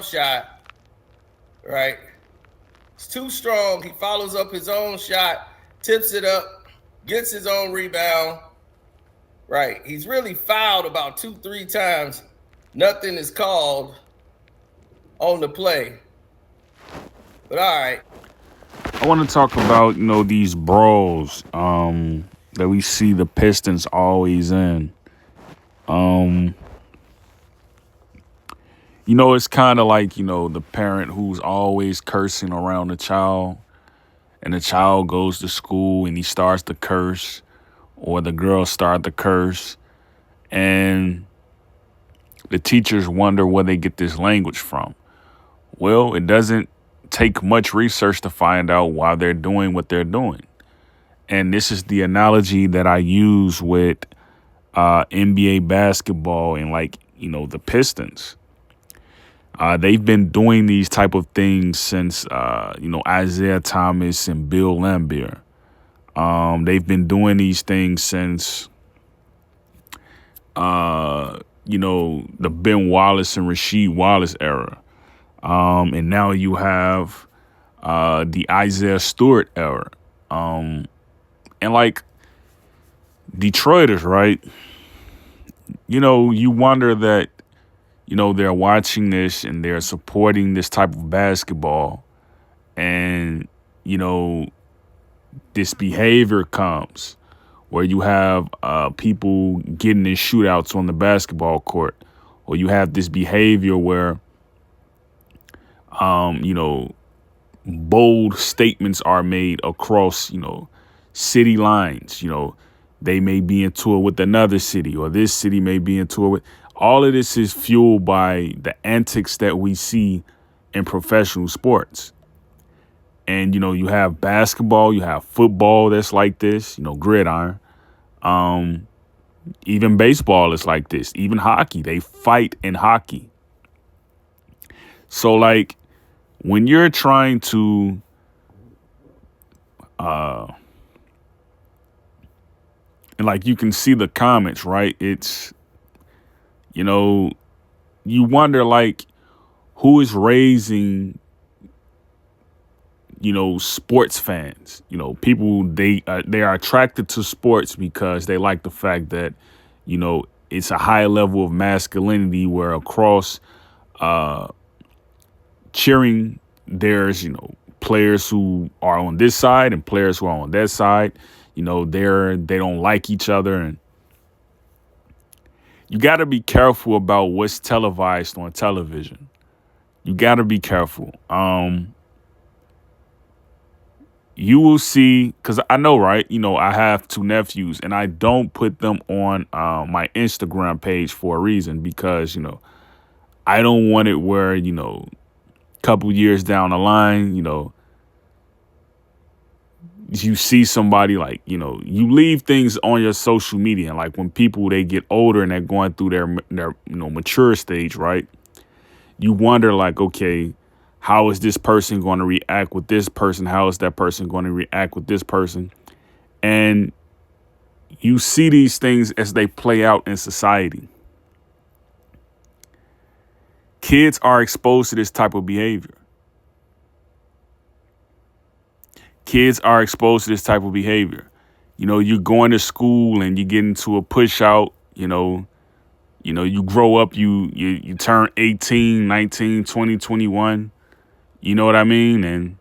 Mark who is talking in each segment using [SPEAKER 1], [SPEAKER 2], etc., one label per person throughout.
[SPEAKER 1] shot, right? It's too strong. He follows up his own shot, tips it up, gets his own rebound. Right. He's really fouled about 2, 3 times. Nothing is called on the play. But all right.
[SPEAKER 2] I want to talk about these brawls that we see the Pistons always in. Um, it's kind of like the parent who's always cursing around the child, and the child goes to school and he starts to curse, or the girl start to curse, and the teachers wonder where they get this language from. Well, it doesn't take much research to find out why they're doing what they're doing. And this is the analogy that I use with NBA basketball and the Pistons. They've been doing these type of things since Isaiah Thomas and Bill Laimbeer. They've been doing these things since the Ben Wallace and Rasheed Wallace era. And now you have the Isaiah Stewart era. And Detroiters, right? You wonder that, they're watching this and they're supporting this type of basketball. And, this behavior comes where you have people getting in shootouts on the basketball court, or you have this behavior where, bold statements are made across, city lines. They may be in tour with another city, or this city may be in tour with. All of this is fueled by the antics that we see in professional sports. And, you have basketball, you have football that's like this, gridiron. Even baseball is like this. Even hockey, they fight in hockey. So, when you're trying to and you can see the comments, right? It's, you wonder who is raising, sports fans. People, they are attracted to sports because they like the fact that, it's a high level of masculinity where across cheering, there's, players who are on this side and players who are on that side. They don't like each other, and you got to be careful about what's televised on television. You got to be careful. You will see, because I know, right? I have 2 nephews, and I don't put them on my Instagram page for a reason, because, I don't want it where, a couple years down the line, you see somebody you leave things on your social media. And when people, they get older and they're going through their mature stage, right? You wonder okay, how is this person going to react with this person? How is that person going to react with this person? And you see these things as they play out in society. Kids are exposed to this type of behavior. Kids are exposed to this type of behavior. You're going to school and you get into a push out, you grow up, you turn 18, 19, 20, 21. You know what I mean? And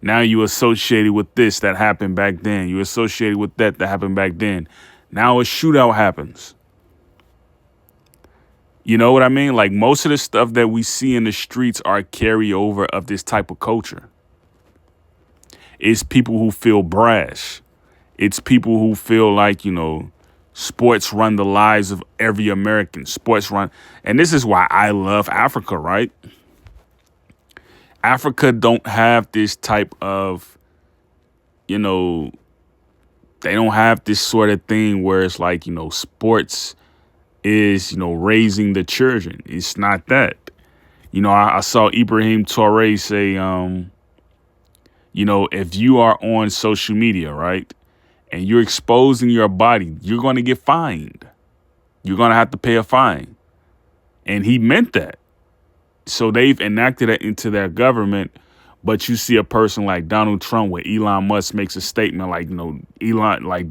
[SPEAKER 2] now you associated with this that happened back then. You associated with that happened back then. Now a shootout happens. You know what I mean? Most of the stuff that we see in the streets are carryover of this type of culture. It's people who feel brash. It's people who feel sports run the lives of every American. Sports run. And this is why I love Africa, right? Africa don't have this type of, they don't have this sort of thing where it's sports is, raising the children. It's not that. I saw Ibrahim Traore say, if you are on social media, right, and you're exposing your body, you're going to get fined. You're going to have to pay a fine. And he meant that. So they've enacted it into their government. But you see a person like Donald Trump, where Elon Musk makes a statement like,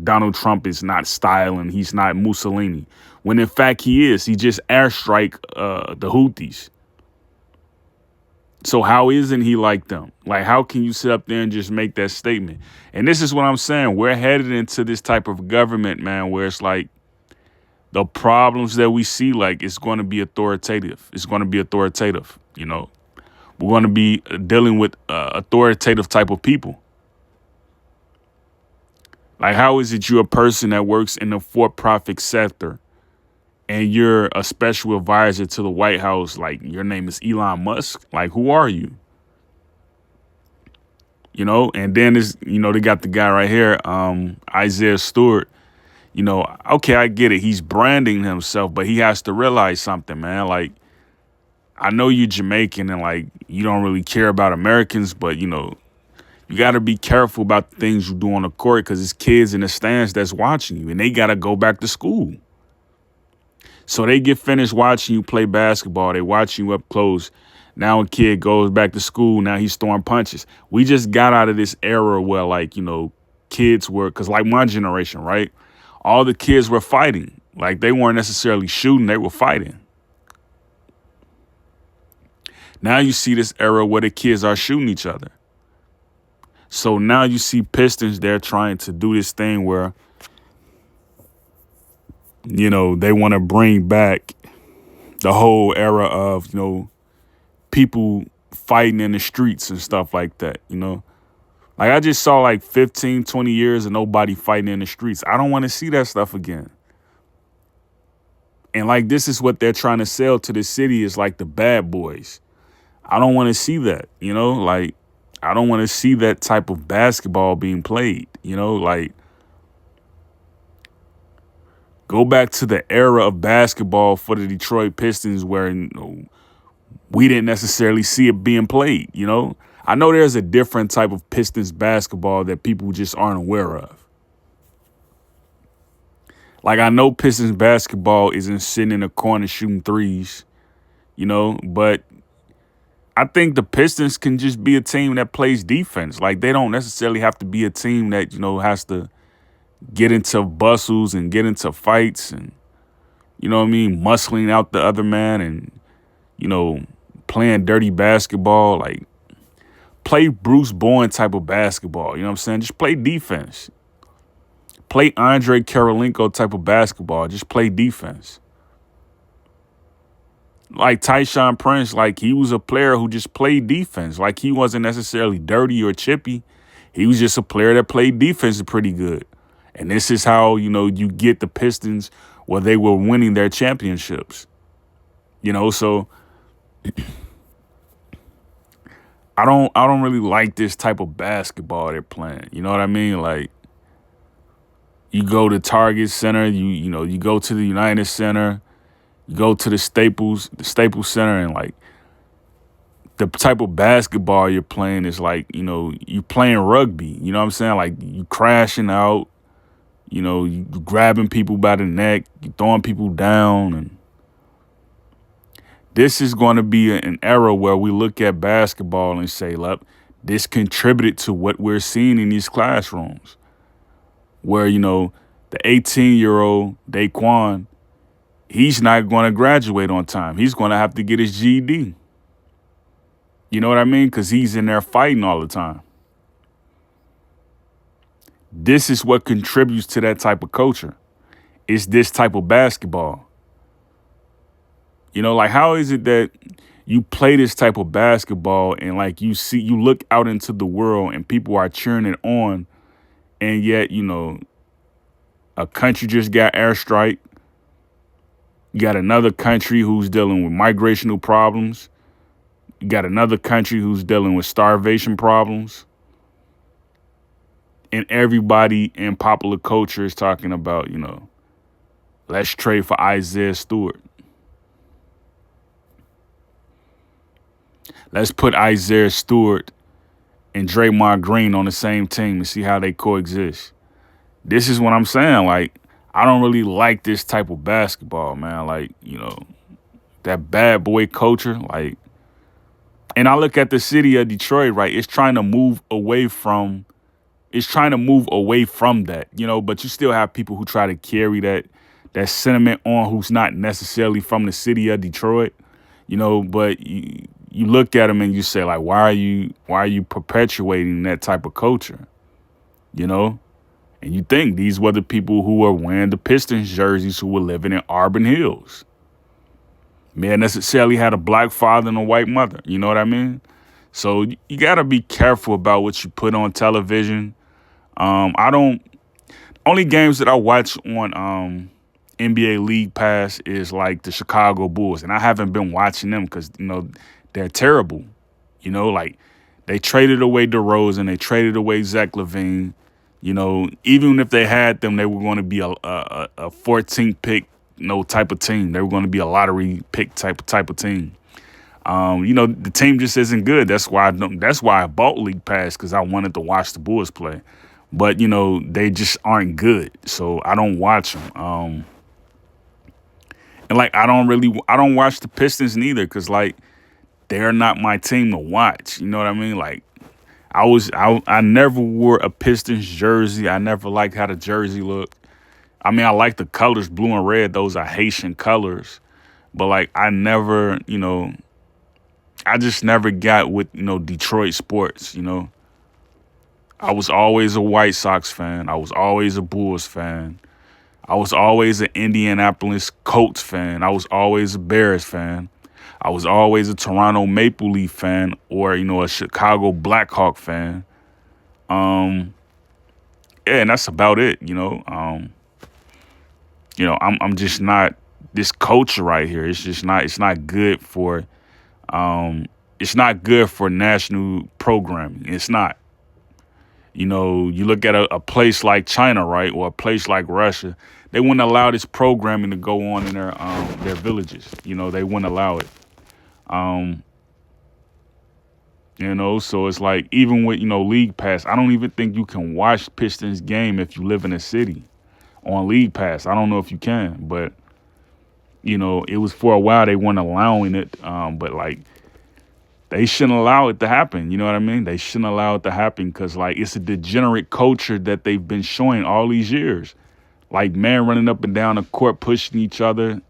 [SPEAKER 2] Donald Trump is not styling, he's not Mussolini, when in fact he is. He just airstrike the Houthis. So how isn't he like them? Like, how can you sit up there and just make that statement? And this is what I'm saying. We're headed into this type of government, man, where it's like the problems that we see, like, it's going to be authoritative. It's going to be authoritative, you know. We're going to be dealing with authoritative type of people. Like, how is it you're a person that works in the for-profit sector and you're a special advisor to the White House? Like, your name is Elon Musk. Like, who are you? You know, and then they got the guy right here, Isaiah Stewart. You know, okay, I get it. He's branding himself, but he has to realize something, man. Like, I know you're Jamaican and like you don't really care about Americans, but you know, you got to be careful about the things you do on the court because it's kids in the stands that's watching you and they got to go back to school. So they get finished watching you play basketball. They watching you up close. Now a kid goes back to school. Now he's throwing punches. We just got out of this era where, like, you know, kids were, because like my generation, right? All the kids were fighting. Like, they weren't necessarily shooting. They were fighting. Now you see this era where the kids are shooting each other. So now you see Pistons, they're trying to do this thing where, you know, they want to bring back the whole era of, you know, people fighting in the streets and stuff like that, you know. Like, I just saw like 15, 20 years of nobody fighting in the streets. I don't want to see that stuff again. And like, this is what they're trying to sell to the city, is like the bad boys. I don't want to see that, you know, like, I don't want to see that type of basketball being played, you know, like, go back to the era of basketball for the Detroit Pistons where, you know, we didn't necessarily see it being played, you know. I know there's a different type of Pistons basketball that people just aren't aware of. Like, I know Pistons basketball isn't sitting in a corner shooting threes, you know, but I think the Pistons can just be a team that plays defense. Like, they don't necessarily have to be a team that, you know, has to get into bustles and get into fights and, you know what I mean, muscling out the other man and, you know, playing dirty basketball. Like, play Bruce Bowen type of basketball. You know what I'm saying? Just play defense. Play Andre Karolinko type of basketball. Just play defense. Like Tyshawn Prince, like, he was a player who just played defense. Like, he wasn't necessarily dirty or chippy. He was just a player that played defense pretty good. And this is how, you know, you get the Pistons where they were winning their championships. You know, so I don't really like this type of basketball they're playing. You know what I mean? Like, you go to Target Center, you go to the United Center, you go to the Staples Center, and like, the type of basketball you're playing is like, you know, you playing rugby. You know what I'm saying? Like, you crashing out, you know, you grabbing people by the neck, you throwing people down. And this is going to be an era where we look at basketball and say, look, this contributed to what we're seeing in these classrooms. Where, you know, the 18-year-old Daquan, he's not going to graduate on time. He's going to have to get his GED. You know what I mean? Because he's in there fighting all the time. This is what contributes to that type of culture. It's this type of basketball. You know, like, how is it that you play this type of basketball and like you look out into the world and people are cheering it on, and yet, you know, a country just got airstrike. You got another country who's dealing with migrational problems. You got another country who's dealing with starvation problems. And everybody in popular culture is talking about, you know, let's trade for Isaiah Stewart. Let's put Isaiah Stewart and Draymond Green on the same team and see how they coexist. This is what I'm saying. Like, I don't really like this type of basketball, man. Like, you know, that bad boy culture. Like, And I look at the city of Detroit, right? It's trying to move away from that, but you still have people who try to carry that sentiment on who's not necessarily from the city of Detroit, but you look at them and you say, like, why are you perpetuating that type of culture? And you think these were the people who were wearing the Pistons jerseys, who were living in Auburn Hills. May have necessarily had a black father and a white mother. You know what I mean? So you got to be careful about what you put on television. Only games that I watch on NBA League Pass is like the Chicago Bulls. And I haven't been watching them because, they're terrible. Like they traded away DeRozan, they traded away Zach LaVine. Even if they had them, they were going to be a 14th pick, type of team. They were going to be a lottery pick type of team. The team just isn't good. That's why I bought League Pass, because I wanted to watch the Bulls play. But they just aren't good, so I don't watch them. And like I don't watch the Pistons neither, because like they're not my team to watch. You know what I mean? Like I never wore a Pistons jersey. I never liked how the jersey looked. I mean, I like the colors, blue and red. Those are Haitian colors. But like I never, I just never got with, Detroit sports, I was always a White Sox fan. I was always a Bulls fan. I was always an Indianapolis Colts fan. I was always a Bears fan. I was always a Toronto Maple Leaf fan, or, a Chicago Blackhawk fan. Yeah, and that's about it, I'm just not, this culture right here. It's not good for national programming. It's not. You look at a place like China, right, or a place like Russia, they wouldn't allow this programming to go on in their villages. They wouldn't allow it. So it's like, even with, League Pass, I don't even think you can watch Pistons game if you live in a city on League Pass. I don't know if you can, but, it was for a while they weren't allowing it. But like, they shouldn't allow it to happen. You know what I mean? They shouldn't allow it to happen, because like it's a degenerate culture that they've been showing all these years. Like men running up and down the court, pushing each other,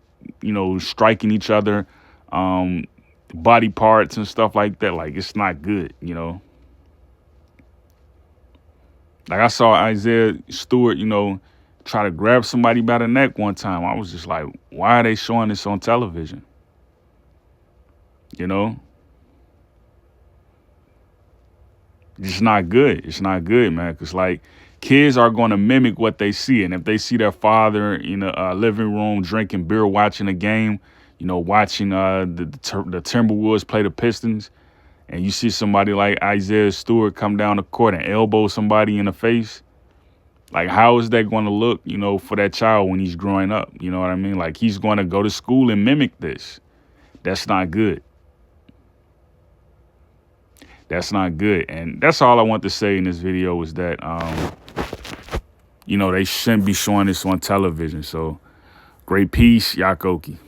[SPEAKER 2] striking each other, body parts and stuff like that. Like, it's not good, Like I saw Isaiah Stewart, try to grab somebody by the neck one time. I was just like, why are they showing this on television? It's not good. It's not good, man. Because, like, kids are going to mimic what they see. And if they see their father in a living room drinking beer, watching a game, watching the Timberwolves play the Pistons, and you see somebody like Isaiah Stewart come down the court and elbow somebody in the face, like, how is that going to look, for that child when he's growing up? You know what I mean? Like, he's going to go to school and mimic this. That's not good. That's not good. And that's all I want to say in this video, is that, they shouldn't be showing this on television. So, great peace, Yakoki.